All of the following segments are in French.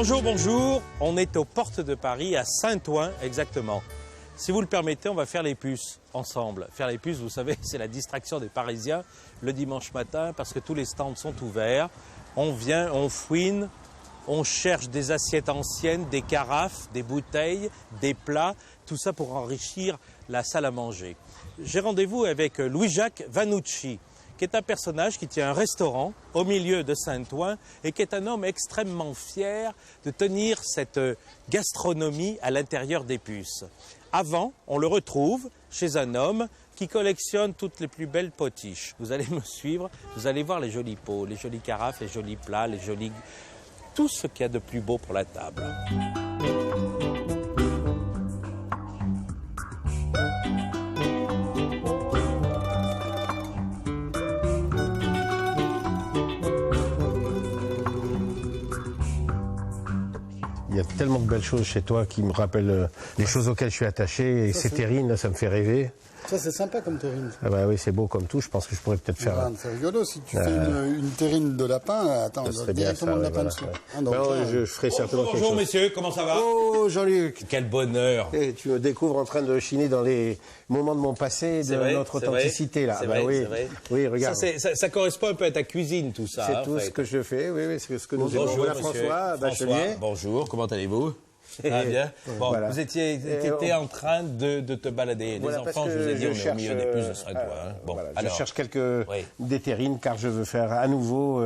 Bonjour, bonjour. On est aux portes de Paris, à Saint-Ouen exactement. Si vous le permettez, on va faire les puces ensemble. Faire les puces, vous savez, c'est la distraction des Parisiens le dimanche matin parce que tous les stands sont ouverts. On vient, on fouine, on cherche des assiettes anciennes, des carafes, des bouteilles, des plats, tout ça pour enrichir la salle à manger. J'ai rendez-vous avec Louis-Jacques Vanucci, qui est un personnage qui tient un restaurant au milieu de Saint-Ouen et qui est un homme extrêmement fier de tenir cette gastronomie à l'intérieur des puces. Avant, on le retrouve chez un homme qui collectionne toutes les plus belles potiches. Vous allez me suivre, vous allez voir les jolis pots, les jolis carafes, les jolis plats, les jolis... tout ce qu'il y a de plus beau pour la table. Il y a tellement de belles choses chez toi qui me rappellent les choses auxquelles je suis attaché. Et ces terrines, ça me fait rêver. Ça, c'est sympa comme terrine. Ah bah oui, c'est beau comme tout. Je pense que je pourrais peut-être faire... C'est rigolo. Si tu fais une terrine de lapin, attends, on a directement le lapin dessus. Je ferai certainement quelque chose. Bonjour messieurs, comment ça va? Oh Jean-Luc, quel bonheur! Et tu me découvres en train de chiner dans les moments de mon passé, de notre authenticité là. C'est bah, vrai, oui. c'est vrai. Oui, regarde. Ça correspond un peu à ta cuisine, tout ça. C'est tout ce que je fais. Oui, c'est ce que nous aimons. Bonjour Voilà monsieur. François Bachelier. Bonjour, comment allez-vous? Ah bien. Bon, voilà. Vous étiez en train de te balader. Voilà, les enfants, je vous ai dit, on est au milieu des puces de Saint-Ouen. Bon, voilà, alors, je cherche des terrines car je veux faire à nouveau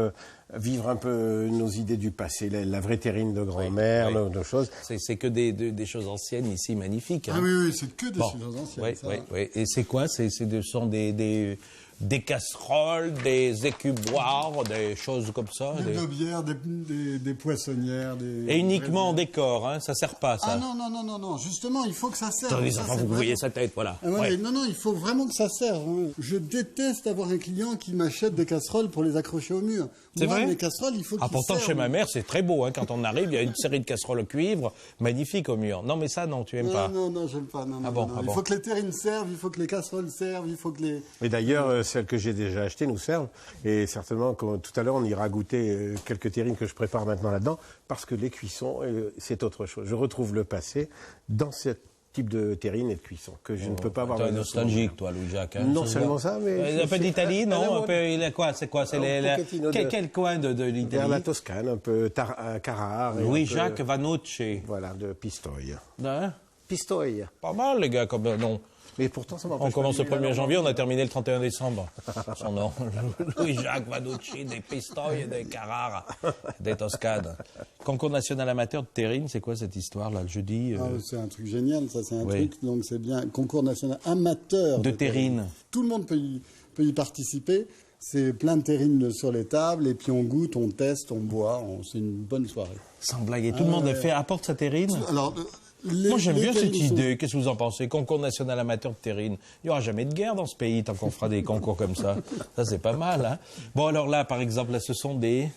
vivre un peu nos idées du passé, la vraie terrine de grand-mère, nos choses. C'est que des choses anciennes ici, magnifiques. Hein. Ah oui, c'est que des choses anciennes. Oui. Et c'est quoi? Ce sont des casseroles, des écuboires, des choses comme ça. Des gobières, des poissonnières. Et uniquement en décor, hein, ça sert pas, ça. Ah non, justement, il faut que ça serve. Les enfants, vous voyez sa tête, voilà. Ah ouais, non, il faut vraiment que ça serve. Hein. Je déteste avoir un client qui m'achète des casseroles pour les accrocher au mur. C'est vrai? Mes casseroles, il faut qu'ils pourtant, servent. chez ma mère, c'est très beau, hein. Quand on arrive, il y a une série de casseroles cuivre, magnifiques au mur. Non, mais ça, non, tu aimes pas. Non, j'aime pas. Non. Il faut que les terrines servent, il faut que les casseroles servent, il faut que les... Et d'ailleurs, celles que j'ai déjà achetées nous servent. Et certainement, tout à l'heure, on ira goûter quelques terrines que je prépare maintenant là-dedans, parce que les cuissons, c'est autre chose. Je retrouve le passé dans ce type de terrine et de cuisson que je ne peux pas avoir. Tu es nostalgique, toi, Louis-Jacques. Hein, non seulement ça, mais... Un peu d'Italie, non? Un peu, il a quoi? C'est quoi? C'est quel coin de l'Italie? Vers la Toscane, un peu Carrare. Louis-Jacques Vanucci. Voilà, de Pistoia. Hein? Pistoia. Pas mal, les gars, comme nom. Mais pourtant, ça on commence le 1er janvier, on a terminé le 31 décembre. Son nom, Louis-Jacques Vanucci, des Pistoia, des Carrare, des Toscades. Concours national amateur de terrine, c'est quoi cette histoire-là, le jeudi C'est un truc génial, ça, c'est un truc, donc c'est bien. Concours national amateur de terrine. Tout le monde peut y participer. C'est plein de terrines sur les tables, et puis on goûte, on teste, on boit, c'est une bonne soirée. Sans blague, et tout le monde apporte sa terrine? Alors... Moi, j'aime bien cette idée. Qu'est-ce que vous en pensez? Concours national amateur de terrine. Il n'y aura jamais de guerre dans ce pays tant qu'on fera des concours comme ça. Ça, c'est pas mal, hein? Bon, alors là, par exemple, là, ce sont des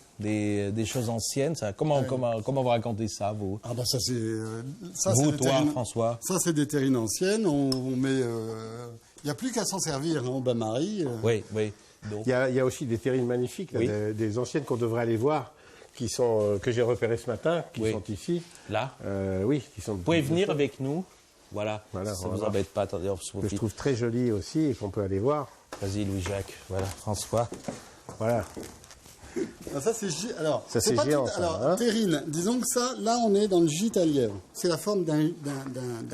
choses anciennes. Ça. Comment vous racontez ça, vous? Ah, bah, ça, c'est... vous, toi, François? Ça, c'est des terrines anciennes. On met... Il n'y a plus qu'à s'en servir, hein, au bain-marie. Oui. Donc. Il y a aussi des terrines magnifiques, là, des anciennes qu'on devrait aller voir. Que j'ai repérés ce matin, qui sont ici. Là? Oui, qui sont... Vous pouvez venir avec nous. Voilà, ça ne vous embête pas. Attendez, que je trouve très joli aussi et qu'on peut aller voir. Vas-y, Louis-Jacques. Voilà, François. Voilà. Alors ça, c'est alors, ça, c'est géant. Alors, terrine, disons que ça, là, on est dans le gîte à lièvre. C'est la forme d'un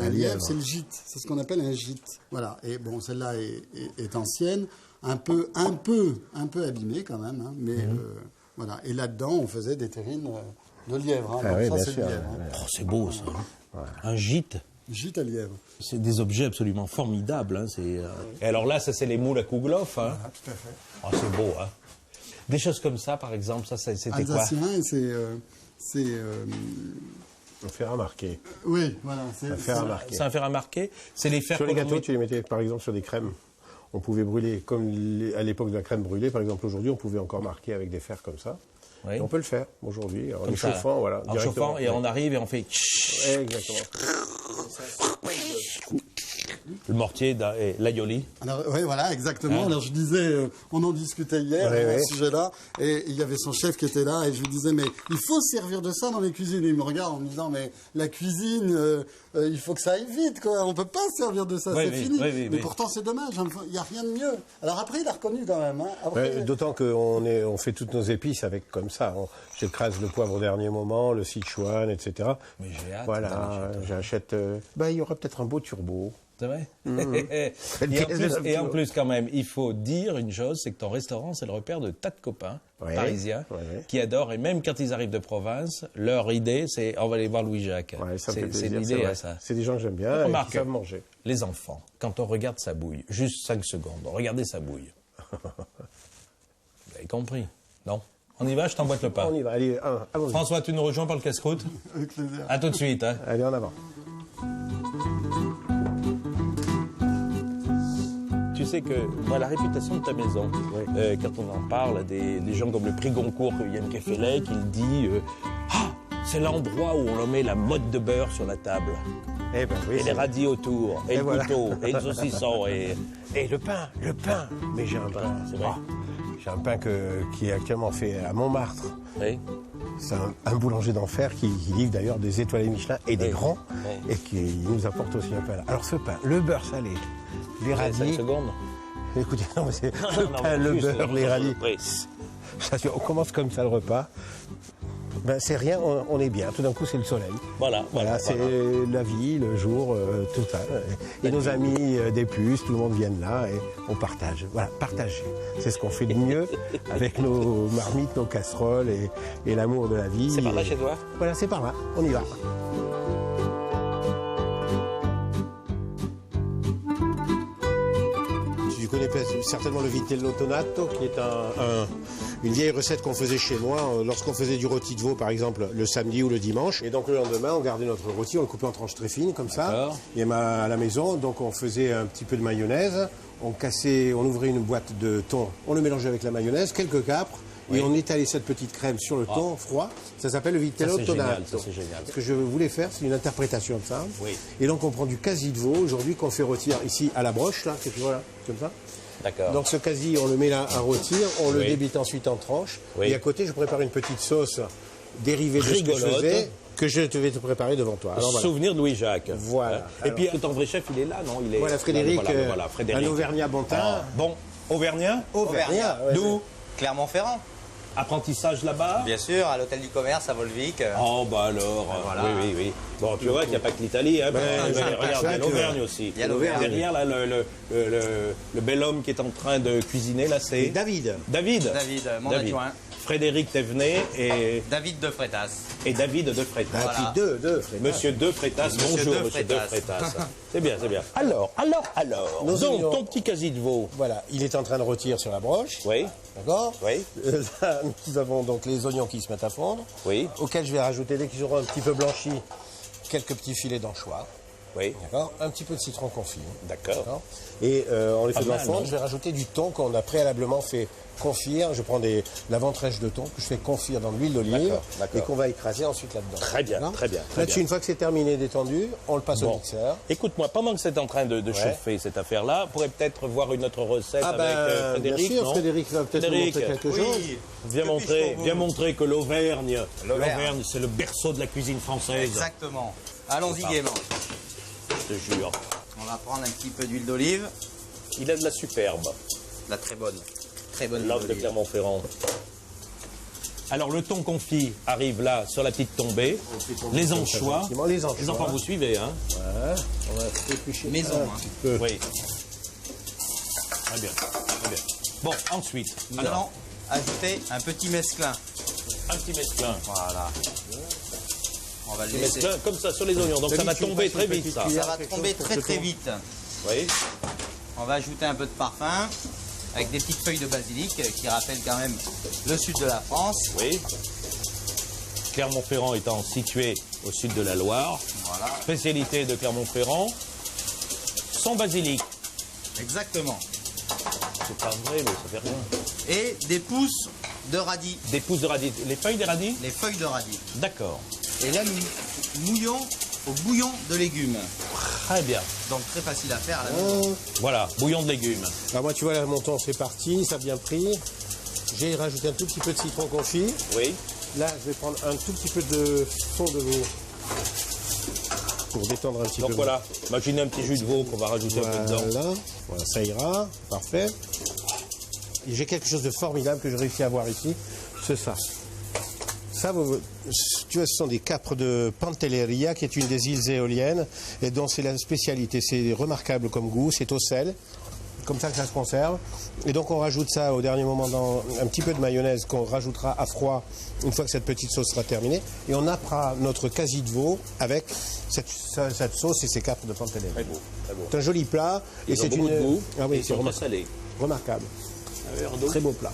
lièvre, c'est le gîte. C'est ce qu'on appelle un gîte. Voilà. Et bon, celle-là est ancienne, un peu abîmée quand même, hein, mais... Voilà, et là-dedans, on faisait des terrines de lièvre. Hein. Ah oui, ça, c'est sûr. lièvre. Hein. Oh, c'est beau, ça. Ouais. Un gîte. Gîte à lièvre. C'est des objets absolument formidables. Hein. Et alors là, ça, c'est les moules à Kouglof. Hein. Ah, tout à fait. Oh, c'est beau, hein. Des choses comme ça, par exemple, ça, c'était quoi? Alsacien, c'est... Un fer à marquer. Oui, voilà. Un fer à marquer. C'est un fer à marquer. C'est les fers sur les gâteaux, tu les mettais, par exemple, sur des crèmes. On pouvait brûler, comme à l'époque de la crème brûlée, par exemple, aujourd'hui, on pouvait encore marquer avec des fers comme ça. Oui. Et on peut le faire aujourd'hui, en chauffant, voilà. En chauffant, et on arrive et on fait... Ouais, exactement. Le mortier et l'aioli. Alors, oui, voilà, exactement. Hein? Alors, je disais, on en discutait hier, à ce sujet-là, et il y avait son chef qui était là, et je lui disais, mais il faut servir de ça dans les cuisines. Et il me regarde en me disant, mais la cuisine, il faut que ça aille vite, quoi. On peut pas servir de ça, c'est fini. Mais pourtant, c'est dommage, hein, il n'y a rien de mieux. Alors après, il a reconnu quand même. Hein. Après... D'autant qu'on fait toutes nos épices avec comme ça. J'écrase le poivre au dernier moment, le Sichuan, etc. Mais j'ai hâte. Voilà, j'achète... il y aura peut-être un beau turbo. C'est vrai. Et en plus, quand même, il faut dire une chose, c'est que ton restaurant, c'est le repère de tas de copains parisiens qui adorent. Et même quand ils arrivent de province, leur idée, c'est on va aller voir Louis-Jacques. Ouais, c'est l'idée à ça. C'est des gens que j'aime bien et qui savent manger. Les enfants, quand on regarde sa bouille, juste 5 secondes, regardez sa bouille. Vous avez compris, non? On y va, je t'emboîte le pain. On y va, allez, allons-y. François, tu nous rejoins par le casse-croûte? Avec plaisir. À tout de suite. Hein. Allez, en avant. Tu sais que moi, la réputation de ta maison, quand on en parle à des gens comme le prix Goncourt, Yann Kefelec, il dit c'est l'endroit où on met la motte de beurre sur la table. Eh ben oui, et les radis autour, et le couteau, et le saucisson, et le pain. Mais j'ai un pain, c'est vrai. J'ai un pain qui est actuellement fait à Montmartre. Oui. C'est un boulanger d'enfer qui livre d'ailleurs des étoilés Michelin et des grands, et qui nous apporte aussi un pain là. Alors ce pain, le beurre salé, les radis... 5 secondes. Écoutez, non, mais c'est le pain, le beurre, les radis. On commence comme ça le repas. Ben, c'est rien, on est bien. Tout d'un coup, c'est le soleil. Voilà, c'est la vie, le jour, tout ça. Et nos amis des puces, tout le monde viennent là et on partage. Voilà, partager. C'est ce qu'on fait de mieux avec nos marmites, nos casseroles et l'amour de la vie. C'est par là chez toi? Voilà, c'est par là. On y va. Tu connais certainement le vitello tonato, qui est une vieille recette qu'on faisait chez moi lorsqu'on faisait du rôti de veau, par exemple, le samedi ou le dimanche. Et donc le lendemain, on gardait notre rôti, on le coupait en tranches très fines, comme ça. Et à la maison, donc on faisait un petit peu de mayonnaise, on ouvrait une boîte de thon, on le mélangeait avec la mayonnaise, quelques capres, et on étalait cette petite crème sur le thon froid. Ça s'appelle le vitello tonato. C'est génial. Ce que je voulais faire, c'est une interprétation de ça. Oui. Et donc on prend du quasi de veau, aujourd'hui, qu'on fait rôtir ici à la broche, là, voilà, comme ça. D'accord. Donc ce quasi, on le met là à rôtir, on le débite ensuite en tranches. Et à côté, je prépare une petite sauce dérivée de ce que je faisais, que je vais te préparer devant toi. Alors, souvenir de Louis-Jacques. Voilà. Et puis, ton vrai chef, il est là, non? Voilà, Frédéric, un Auvergnat Bontin. Bon, Auvergnat? Auvergnat. D'où? Clermont-Ferrand. Apprentissage là-bas? Bien sûr, à l'hôtel du commerce à Volvic. Oh, bah alors, voilà. Oui. Bon, tu vois qu'il n'y a pas que l'Italie, hein. Regarde, il y a l'Auvergne aussi. Il y a l'Auvergne. Derrière, là, le bel homme qui est en train de cuisiner, là, c'est... David, mon adjoint. Frédéric Thévenet et... David de Frétas. Et David de Frétas. Voilà. Monsieur de Frétas, bonjour, monsieur de Frétas. C'est bien. Alors. Donc, ton petit quasi de veau. Voilà, il est en train de rôtir sur la broche. Oui. D'accord. Oui. Là, nous avons donc les oignons qui se mettent à fondre. Oui. Auxquels je vais rajouter, dès qu'ils auront un petit peu blanchi, quelques petits filets d'anchois. Oui. D'accord. Un petit peu de citron confit. D'accord. Et on les fait mal, fondre. non? Je vais rajouter du thon qu'on a préalablement fait confire. Je prends la ventrèche de thon que je fais confire dans de l'huile d'olive et qu'on va écraser ensuite là-dedans. Très bien. Là-dessus, une fois que c'est terminé, détendu, on le passe au mixeur. Écoute-moi, pendant que c'est en train de chauffer cette affaire-là, on pourrait peut-être voir une autre recette avec Frédéric. Bien sûr, Frédéric va peut-être nous montrer quelque chose. Viens montrer que l'Auvergne, c'est le berceau de la cuisine française. Exactement. Allons-y gaiement. Je te jure. On va prendre un petit peu d'huile d'olive. Il a de la superbe. La très bonne. Très bonne L'homme de Clermont-Ferrand. Alors le thon confit arrive là sur la petite tombée. Les anchois. Les enfants, vous suivez, hein? Ouais. On va éplucher maison. un petit peu. Oui. Très bien. Bon, ensuite. Nous allons ajouter un petit mesclin. Un petit mesclin. Voilà. On va le laisser. Mesclin comme ça sur les oignons. Donc ça va tomber très vite, ça. Ça va tomber très vite. Oui. On va ajouter un peu de parfum avec des petites feuilles de basilic qui rappellent quand même le sud de la France. Oui. Clermont-Ferrand étant situé au sud de la Loire. Voilà. Spécialité de Clermont-Ferrand. Sans basilic. Exactement. C'est pas vrai, mais ça fait rien. Et des pousses de radis. Des pousses de radis. Les feuilles des radis? Les feuilles de radis. D'accord. Et là, nous mouillons au bouillon de légumes. Très bien. Donc très facile à faire à la maison. Voilà, bouillon de légumes. Alors moi, tu vois, là, mon temps, c'est parti, ça a bien pris. J'ai rajouté un tout petit peu de citron confit. Oui. Là, je vais prendre un tout petit peu de fond de veau pour détendre un petit peu. Donc voilà, imaginez un petit jus de veau qu'on va rajouter un peu dedans. Voilà, ça ira, parfait. Et j'ai quelque chose de formidable que j'ai réussi à avoir ici, c'est ça. Ça, tu vois, ce sont des capres de Pantelleria, qui est une des îles éoliennes, et dont c'est la spécialité. C'est remarquable comme goût, c'est au sel, comme ça que ça se conserve. Et donc on rajoute ça au dernier moment dans un petit peu de mayonnaise qu'on rajoutera à froid une fois que cette petite sauce sera terminée. Et on appera notre quasi de veau avec cette sauce et ces capres de Pantelleria. Très beau, très beau. C'est un joli plat. Et c'est une goût. Ah oui, c'est très salé. remarquable. Un verre d'eau. Très beau plat.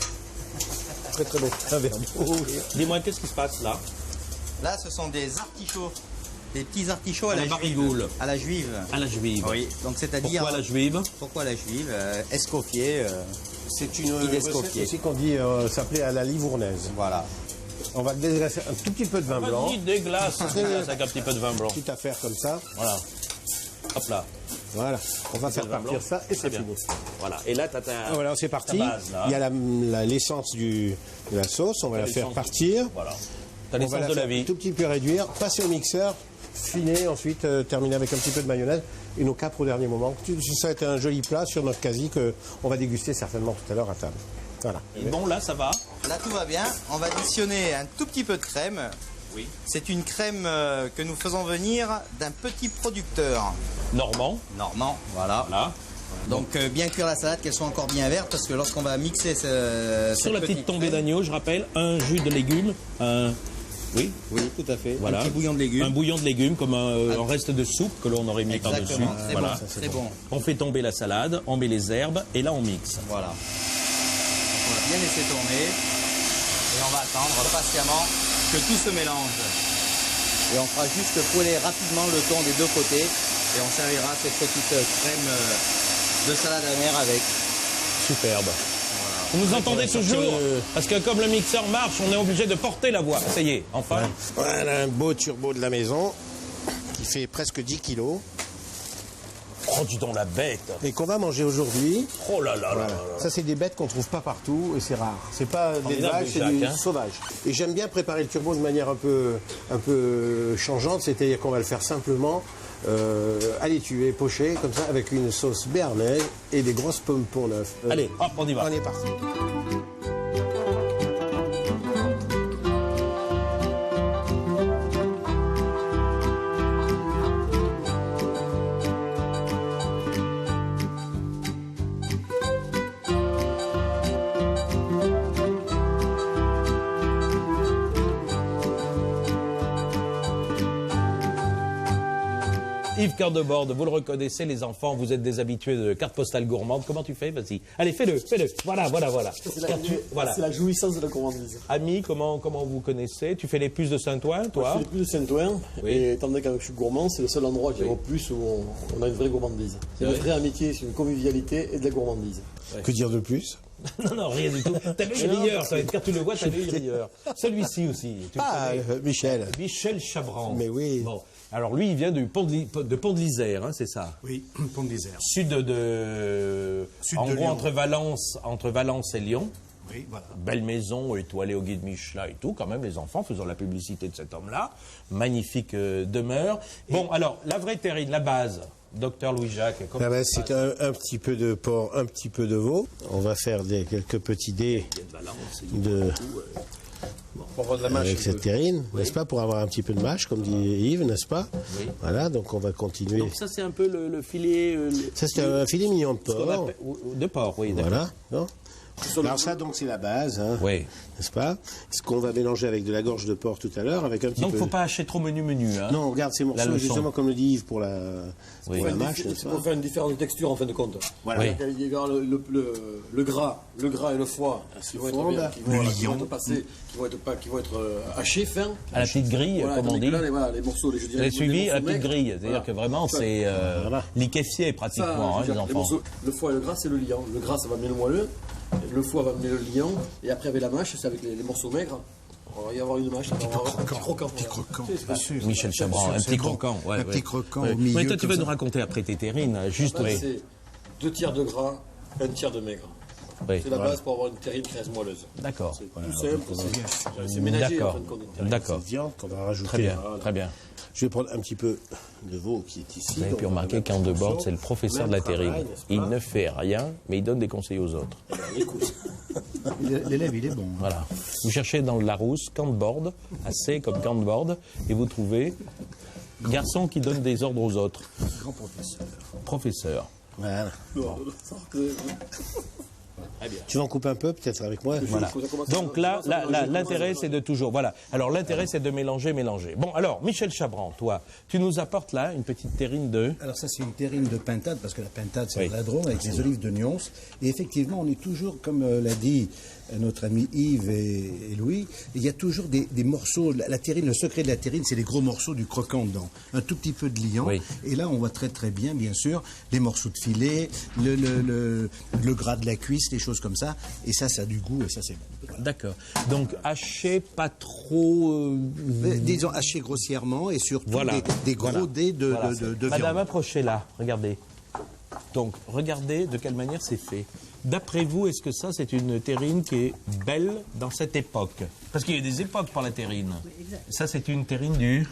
Très très beau. Un verre d'eau. Dis-moi, qu'est-ce qui se passe là? Là, ce sont des artichauts. Des petits artichauts à la barigoule. juive. À la juive. À la juive. Oui, donc c'est-à-dire... Pourquoi la juive? Pourquoi la juive? Escoffier. C'est une d'escoffier. recette aussi qu'on dit s'appelait à la livournaise. Voilà. On va déglacer un tout petit peu de vin blanc. Vas-y, déglace avec un petit peu de vin blanc. Petite affaire comme ça. Voilà. Hop là. Voilà. On va faire vin partir blanc. ça et c'est Très bien. fini. Voilà. Et là, tu as Voilà, c'est parti. ta base, là. Il y a l'essence de la sauce. On va la faire l'essence. partir. Voilà. T'as On va l'essence la de la faire vie. un tout petit peu réduire. Passer au mixeur. Finer, ensuite terminer avec un petit peu de mayonnaise et nos capres au dernier moment. Ça va être un joli plat sur notre quasi qu'on va déguster certainement tout à l'heure à table. Voilà. Et bon, là, ça va. Là, tout va bien. On va additionner un tout petit peu de crème. Oui. C'est une crème que nous faisons venir d'un petit producteur Normand. normand. Voilà. Là. Donc bien cuire la salade, qu'elle soit encore bien verte, parce que lorsqu'on va mixer Sur la petite tombée d'agneau, je rappelle, un jus de légumes, Oui, oui, tout à fait. voilà. Un petit bouillon de légumes. Un bouillon de légumes, comme un reste de soupe que l'on aurait mis par-dessus. Exactement, très Voilà. bon, très bon. On fait tomber la salade, on met les herbes et là on mixe. Voilà. Donc, on va bien laisser tourner et on va attendre patiemment que tout se mélange. Et on fera juste frôler rapidement le thon des deux côtés et on servira cette petite crème de salade amère avec. Superbe. Vous nous entendez toujours? Parce que comme le mixeur marche, on est obligé de porter la voix. Ça y est, enfin. Voilà un beau turbo de la maison qui fait presque 10 kilos Oh, dis donc la bête. et qu'on va manger aujourd'hui. Oh là là là Voilà. là là. Ça, c'est des bêtes qu'on trouve pas partout et c'est rare. C'est pas des Formidable, vaches, c'est Jacques, du hein. sauvage. Et j'aime bien préparer le turbo de manière un peu changeante, c'est-à-dire qu'on va le faire simplement à l'étuvée, poché, comme ça, avec une sauce béarnaise et des grosses pommes pont neuf. Allez, hop, on y va. On est parti. Yves Cœur de Borde, vous le reconnaissez, les enfants, vous êtes des habitués de cartes postales gourmandes. Comment tu fais? Vas-y. Allez, fais-le. Voilà. Voilà. C'est la jouissance de la gourmandise. Ami, comment vous connaissez? Tu fais les puces de Saint-Ouen, Je toi? fais les puces de Saint-Ouen, Oui. et étant donné que je suis gourmand, c'est le seul endroit qui Oui. est plus où on a une vraie gourmandise. C'est une vraie amitié, c'est une convivialité et de la gourmandise. Que dire de plus? Non, rien du tout. T'as l'œil rieur, ça va être car tu le vois, t'as l'œil rieur. Celui-ci aussi. Tu le Ah, connais Michel. Michel Chabran. Mais oui. Bon. Alors lui, il vient de Pont de l'Isère, hein, c'est ça? Oui, Pont d'Isère. Sud de de gros, Lyon. entre Valence et Lyon. Oui, voilà. Belle maison, étoilée au guide Michelin et tout, quand même, les enfants faisant la publicité de cet homme-là. Magnifique demeure. Bon, alors, la vraie terrine, la base, docteur Louis-Jacques. comment Ah ben, ça se c'est passe? un petit peu de porc, un petit peu de veau. On va faire quelques petits dés Il y a de Valence, avec cette terrine, n'est-ce pas, pour avoir un petit peu de mâche, comme dit Yves, n'est-ce pas? Oui. Voilà, donc on va continuer. Donc ça, c'est un peu le filet... Ça, c'est un filet mignon de ce qu'on porc. appelle- de porc, oui, d'accord. Voilà, non? Alors ça, donc, c'est la base, hein, Oui. n'est-ce pas? Ce qu'on va mélanger avec de la gorge de porc tout à l'heure, avec un petit Donc, peu... il ne faut pas hacher trop menu, hein. Non, on regarde ces La morceaux, leçon. justement, comme le dit Yves, pour la, Oui. pour la C'est mâche, n'est-ce pour pas? faire une différence de texture en fin de compte. Voilà. Oui. Il y a le gras et le foie qui vont fondent. qui vont être hachés, fins. À la petite grille, Voilà, comme on tandis dit. que là, les morceaux, je dirais, Vous avez suivi à la morceaux petite maigres. grille. C'est-à-dire Voilà. que vraiment, c'est Voilà. liquéfié Ça, pratiquement, je veux les dire, les enfants. morceaux, le foie et le gras, c'est le liant. Le gras, ça va amener le moelleux. Le foie va amener le liant. Et après, avec la mâche, c'est avec les morceaux maigres. On va y avoir une mâche, un petit croquant. Petit croquant, C'est bien sûr. Michel Chabran, un C'est petit bon. croquant. Ouais, Un petit croquant au milieu. Mais toi, tu comme vas ça. nous raconter après tes terrines, juste. Oui. C'est 2 tiers de gras, 1 tiers de maigre. Oui. C'est la base pour avoir une terrine très moelleuse. D'accord. C'est tout simple, c'est ménager en fin de compte. D'accord. Cette viande qu'on va rajouter. Très bien, Voilà. très bien. Je vais prendre un petit peu de veau qui est ici. Vous avez Donc, pu on va remarquer mettre qu'en un Debord, morceau. c'est le professeur de la Même travail, terrine. n'est-ce Il pas ne fait rien, mais il donne des conseils aux autres. Eh ben, écoute. L'élève, il est bon. Voilà. Vous cherchez dans le Larousse, Cantbord, assez comme Cantbord, et vous trouvez garçon qui donne des ordres aux autres. Grand professeur. Professeur. Voilà. Tu vas en couper un peu, peut-être avec moi. Voilà. Donc là, l'intérêt, c'est de toujours. Voilà. Alors l'intérêt, c'est de mélanger. Bon, alors, Michel Chabran, toi, tu nous apportes là une petite terrine de. Alors ça, c'est une terrine de pintade, parce que la pintade, c'est Oui. de la Drôme, avec les olives de Nyons. Et effectivement, on est toujours, comme l'a dit notre ami Yves et Louis, il y a toujours des morceaux. La terrine, le secret de la terrine, c'est les gros morceaux du croquant dedans. Un tout petit peu de liant. Oui. Et là, on voit très très bien, bien sûr, les morceaux de filet, le gras de la cuisse, les choses comme ça. Et ça a du goût, et ça, c'est bon. Voilà. D'accord. Donc haché, pas trop. Disons haché grossièrement, et surtout Voilà. des gros Voilà. dés de Madame, viande. approchez là. Regardez. Donc, regardez de quelle manière c'est fait. D'après vous, est-ce que ça, c'est une terrine qui est belle dans cette époque? Parce qu'il y a des époques pour la terrine. Oui, exact. Ça, c'est une terrine du...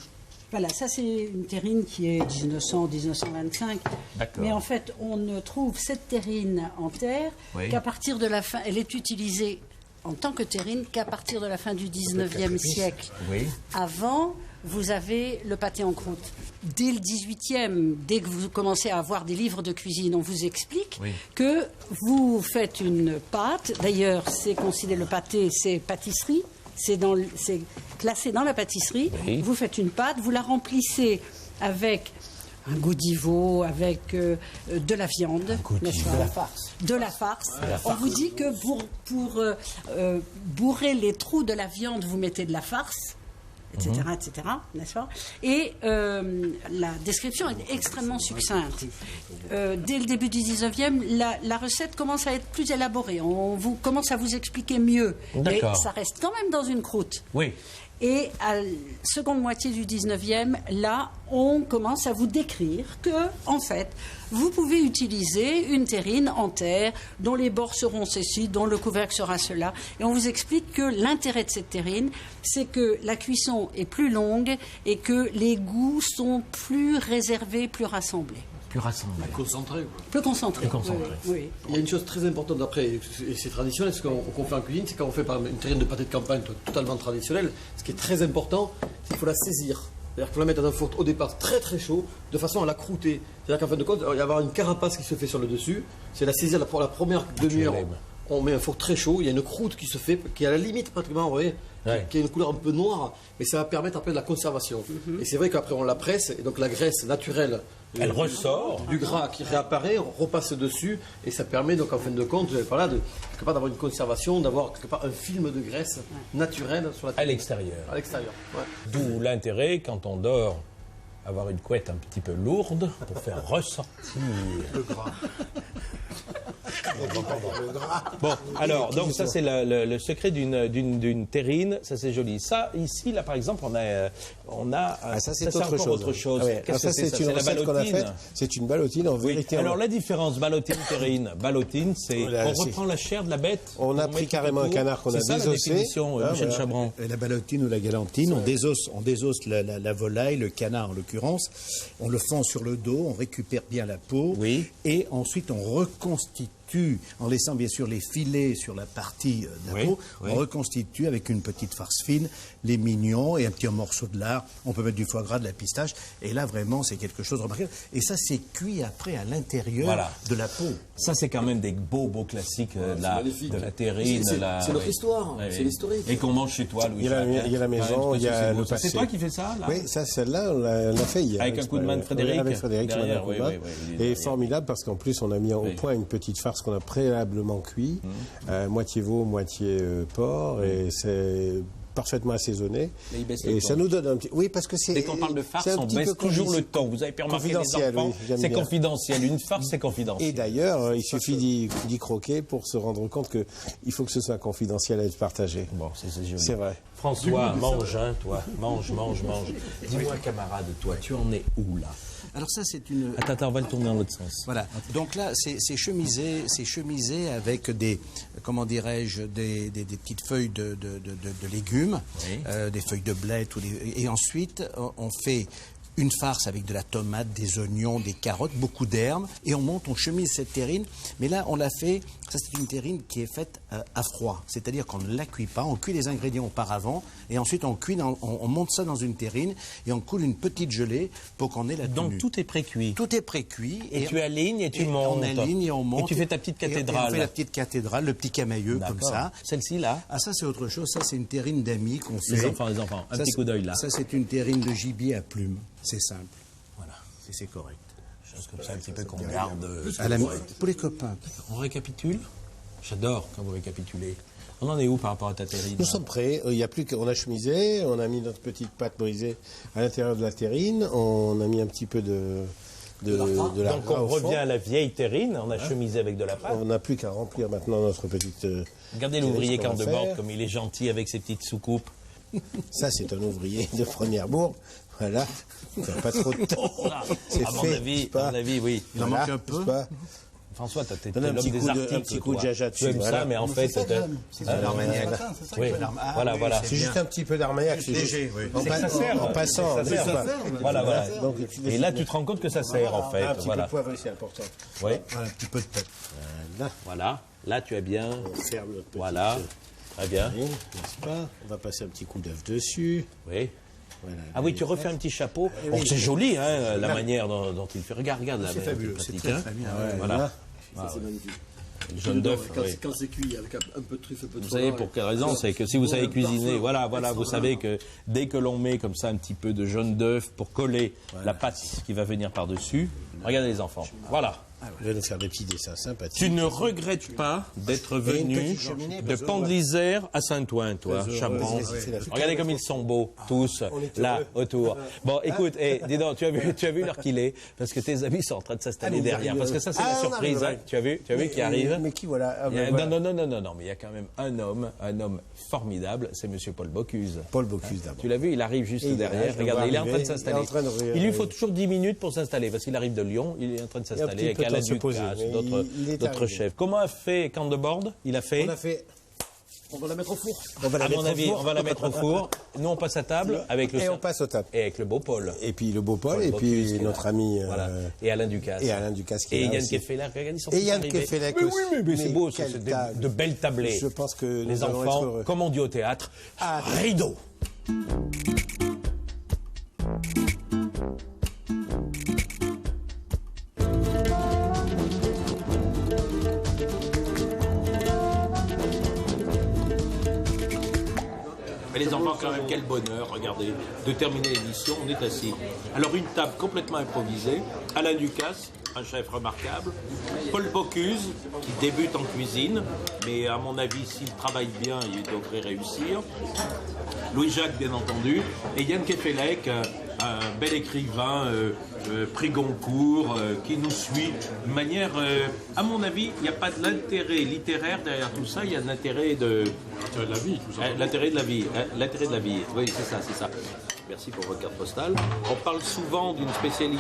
Voilà, ça c'est une terrine qui est 1900-1925. D'accord. Mais en fait, on ne trouve cette terrine en terre Oui. qu'à partir de la fin. Elle est utilisée en tant que terrine qu'à partir de la fin du 19e siècle. Oui. Avant, vous avez le pâté en croûte. Dès le 18e, dès que vous commencez à avoir des livres de cuisine, on vous explique Oui. que vous faites une pâte. D'ailleurs, c'est considéré le pâté, c'est pâtisserie. C'est classé dans la pâtisserie. Oui. Vous faites une pâte, vous la remplissez avec un godiveau, avec de la viande, n'est-ce pas ? De la farce. De la farce. On vous dit que pour bourrer les trous de la viande, vous mettez de la farce, etc., etc., n'est-ce pas ? Et la description est extrêmement succincte. Dès le début du 19e, la recette commence à être plus élaborée. On commence à vous expliquer mieux. Mais D'accord. ça reste quand même dans une croûte. Oui. Et à la seconde moitié du 19e, là, on commence à vous décrire que, en fait, vous pouvez utiliser une terrine en terre dont les bords seront ceci, dont le couvercle sera cela. Et on vous explique que l'intérêt de cette terrine, c'est que la cuisson est plus longue et que les goûts sont plus réservés, plus rassemblés. Plus rassemblé. Concentré. quoi. Plus concentrés. Plus concentrés. Oui, oui. Il y a une chose très importante après, et c'est traditionnel, ce qu'on fait en cuisine, c'est quand on fait par exemple une terrine de pâté de campagne totalement traditionnelle, ce qui est très important, c'est qu'il faut la saisir. C'est-à-dire qu'il faut la mettre dans un four au départ très très chaud, de façon à la croûter. C'est-à-dire qu'en fin de compte, il va y avoir une carapace qui se fait sur le dessus, c'est la saisir pour la première demi-heure. l'aimes. On met un four très chaud, il y a une croûte qui se fait, qui est à la limite pratiquement, vous voyez, Ouais. qui a une couleur un peu noire, mais ça va permettre après de la conservation. Et c'est vrai qu'aprre on la presse, et donc la graisse naturelle Elle ressort. du gras qui réapparaît, on repasse dessus, et ça permet donc en fin de compte, voilà, quelque part d'avoir une conservation, d'avoir quelque part un film de graisse naturelle sur la À l'extérieur. À l'extérieur. Ouais. D'où l'intérêt, quand on dort, avoir une couette un petit peu lourde pour faire ressortir le gras. Bon, alors, donc ça c'est le secret d'une terrine, ça c'est joli. Ça, ici, là par exemple, on a Ça, c'est encore autre chose. Ah ouais. Qu'est-ce Alors que ça, c'est une la recette qu'on a ballotine. faite. C'est une ballotine en Oui. vérité. Alors la différence ballotine-terrine. Ballotine, c'est Voilà, on c'est- reprend la chair de la bête. On a met pris tout carrément un autour. canard qu'on a C'est ça, la désossé. définition, Ah, Michel voilà. Chabran. La ballotine ou la galantine, on désosse la volaille, le canard en l'occurrence, on le fend sur le dos, on récupère bien la peau, Oui. et ensuite on reconstitue, en laissant bien sûr les filets sur la partie de la Oui, peau, oui. on reconstitue avec une petite farce fine, les mignons et un petit morceau de lard, on peut mettre du foie gras, de la pistache, et là vraiment c'est quelque chose de remarquable. Et ça c'est cuit après à l'intérieur Voilà. de la peau. Ça, c'est quand même des beaux classiques de magnifique. la terrine. C'est la- notre oui. histoire, Oui, c'est oui. l'historique. Et qu'on mange chez toi, Louis. Il y a la maison, il y a le passé. C'est toi qui fais ça, là Oui, ça, celle-là, on l'a fait hier. Avec un coup de main de Frédéric. Avec Frédéric, qui m'a Derrière, donné un coup de oui, main. oui, oui, il est Et derrière. formidable parce qu'en plus, on a mis au Oui. point une petite farce qu'on a préalablement cuit, moitié veau, moitié porc, et c'est parfaitement assaisonné. Mais il baisse le Et ton. ça nous donne un petit... Oui, parce que c'est... Dès qu'on parle de farce, c'est un on petit baisse peu toujours le ton. Vous avez pu remarquer les confidentiel, enfants, oui, j'aime c'est bien. confidentiel. Une farce, c'est confidentiel. Et d'ailleurs, il suffit d'y croquer pour se rendre compte qu'il faut que ce soit confidentiel à être partagé. Bon, c'est joli. C'est vrai. François, mange, hein, toi. Mange. Dis-moi, camarade, toi, tu en es où, là? Alors ça, c'est une... Attends, on va le tourner dans l'autre sens. Voilà. Donc là, c'est chemisé avec des, comment dirais-je, des petites feuilles de légumes, Oui. des feuilles de blé, et ensuite on fait une farce avec de la tomate, des oignons, des carottes, beaucoup d'herbes, et on chemise cette terrine. Mais là, on l'a fait, ça c'est une terrine qui est faite à froid, c'est-à-dire qu'on ne la cuit pas, on cuit les ingrédients auparavant, et ensuite on monte ça dans une terrine, et on coule une petite gelée pour qu'on ait la tenue. Donc tout est précuit. Tout est précuit. Et tu alignes et tu montes. On aligne et on monte. Et tu fais ta petite cathédrale. Et on fait la petite cathédrale, le petit camailleux, comme D'accord. ça. Celle-ci, là? Ah, ça, c'est autre chose. Ça, c'est une terrine d'amis qu'on fait. Les enfants, un Ça, petit coup d'œil, là. Ça, c'est une terrine de gibier à plumes. C'est simple. Voilà. C'est correct. Chose comme ça, un petit peu qu'on garde. Pour les copains. On récapitule? J'adore quand vous récapitulez. On en est où par rapport à ta terrine? Nous sommes prêts. Il y a plus qu'on a chemisé, on a mis notre petite pâte brisée à l'intérieur de la terrine, on a mis un petit peu de la Donc on revient à la vieille terrine, on a chemisé avec de la pâte. On n'a plus qu'à remplir maintenant notre petite... Regardez terrine, l'ouvrier ce qu'on va Cardebord faire. comme il est gentil avec ses petites soucoupes. Ça, c'est un ouvrier de première bourre. Voilà. Il n'y a pas trop de temps. C'est À mon fait, avis, n'est-ce pas? à mon avis, oui. Il en Voilà, manque un peu. n'est-ce pas? François, t'es Donne un l'homme petit des coup de- un articles. petit coup de toi. jaja Tu aimes dessus, ça, voilà. mais en fait, C'est de l'armagnac. oui. Voilà. C'est juste un petit peu d'armagnac. C'est léger, juste- oui. En, C'est que ça sert. en passant. Ça sert. n'est-ce pas? Voilà. Donc, Et là, tu te rends compte que ça sert, en fait. Un petit peu Voilà. de poivre, c'est important. Oui. Voilà, un petit peu de pâte. Voilà. Là, tu as bien. On ferme notre petite Voilà. Très bien. farine, n'est-ce pas? On va passer un petit coup d'œuf dessus. Oui. Voilà. Ah oui, tu refais un petit chapeau. oui. Bon, c'est joli, hein, la manière dont il fait. Regarde là. C'est fabuleux. C'est très, très bien. Voilà. C'est magnifique. Le jaune d'œuf. Quand, Oui. quand c'est cuit avec un peu de truffe, un peu de Vous savez soda, pour quelle raison? C'est que si vous savez cuisiner, voilà, vous savez que dès que l'on met comme ça un petit peu de jaune d'œuf pour coller la pâte qui va venir par-dessus, regardez les enfants. Voilà. Je vais nous faire des petits dessins sympathiques. Tu ne regrettes pas d'être Et une venu petite cheminée, de parce que- Pont-de-l'Isère à Saint-Ouen, toi, Chambrand. c'est la- Regardez comme ils sont beaux, tous, là, autour. Bon, écoute, dis donc, tu as vu l'heure qu'il est? Parce que tes amis sont en train de s'installer Allez, derrière. arrive. Parce que ça, c'est Ah, la on surprise. arrive, Hein. ouais. Tu as vu qui arrive? Mais qui voilà? Ah, Il y a- ben, voilà. Non, mais il y a quand même un homme formidable, c'est Monsieur Paul Bocuse. Paul Bocuse d'abord. Tu l'as vu, il arrive juste Et il derrière. arrive, on Regardez, va il est en train de arriver, s'installer. il est en train de- Il lui faut toujours 10 minutes pour s'installer, parce qu'il arrive de Lyon, il est en train de petit s'installer avec peu de Alain temps se poser, Ducasse, mais il est d'autres arrivé. chefs. Comment a fait Candebord? Il a fait... On a fait. on va la mettre au four. On va la À mettre mon au avis, four. on va la mettre au four. Nous, on passe à table avec le Et on passe au table. et avec le beau Paul. Et puis le beau Paul, Paul et Bocuse qui puis est notre là. ami. Voilà. Et Alain Ducasse. et Alain Ducasse qui est Et là Yann aussi. Kefelec. Regardez, ils sont Et tous Yann arrivés. Kefelec Mais aussi. oui, mais c'est beau, quelle c'est table. de belles tablées. Je pense que Les nous allons être enfants, heureux. comme on dit au théâtre, rideau. Mais les enfants, quand même, quel bonheur, regardez, de terminer l'émission, on est assis. Alors, une table complètement improvisée, Alain Ducasse, un chef remarquable, Paul Bocuse, qui débute en cuisine, mais à mon avis, s'il travaille bien, il devrait réussir. Louis-Jacques, bien entendu, et Yann Kefelec, un bel écrivain, prix Goncourt, qui nous suit de manière... à mon avis, il n'y a pas de l'intérêt littéraire derrière tout ça, il y a de l'intérêt de... La vie, tout ça. L'intérêt de la vie, l'intérêt de la vie, oui, c'est ça. Merci pour votre carte postale. On parle souvent d'une spécialité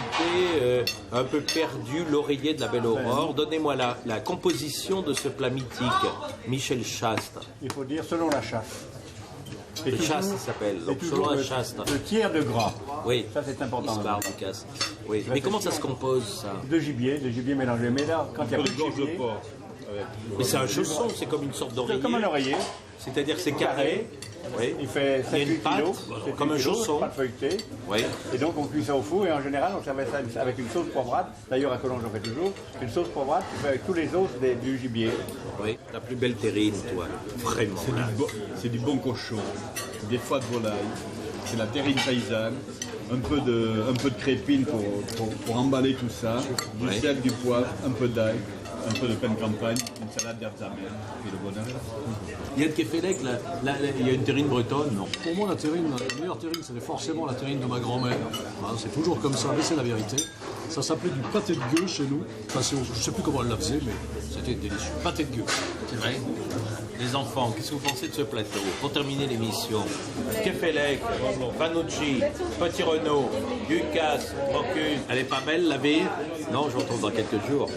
un peu perdue, l'oreiller de la Belle Aurore. Donnez-moi la composition de ce plat mythique, Michel Chaste. Il faut dire selon la chasse. Le chaste, ça s'appelle, donc selon la chaste. Le tiers de gras. Oui, Ça, c'est important. Histoire du casse. Oui, mais comment ça se compose, ça? De gibier mélangé. Mais là, quand il y a plus de gibier, Mais c'est un chausson, c'est comme une sorte d'oreiller. c'est comme un oreiller. C'est-à-dire que c'est carré. Oui. Il fait Il y a 7-8 une pâte, kilos. comme un 7-8 kilos, chausson. Pâte feuilletée. Oui. Et donc, on cuit ça au four. Et en général, on servait ça avec une sauce poivrade. D'ailleurs, à Collonges, j'en fais toujours. Une sauce poivrade fait avec tous les os du gibier. Oui, la plus belle terrine, toi. Vraiment. là. C'est du bon cochon, des foies de volaille, c'est la terrine paysanne, un peu de crépine pour emballer tout ça, du Ouais. sel, du poivre, un peu d'ail. un peu de pain de campagne, une salade d'herbes amères, et le bonheur est là. Yann Kefelec, il y a une terrine bretonne, non? Pour moi, la meilleure terrine, c'était forcément la terrine de ma grand-mère. Hein, c'est toujours comme ça, mais c'est la vérité. Ça s'appelait du pâté de gueux chez nous. Enfin, je ne sais plus comment elle la faisait, mais c'était délicieux. Pâté de gueux. C'est vrai. Les enfants, qu'est-ce que vous pensez de ce plateau? Pour terminer l'émission, Kefelec, Panucci, Petit Renault, Ducasse, Bocuse. Elle est pas belle, la vie? Non, je vous retrouve dans quelques jours.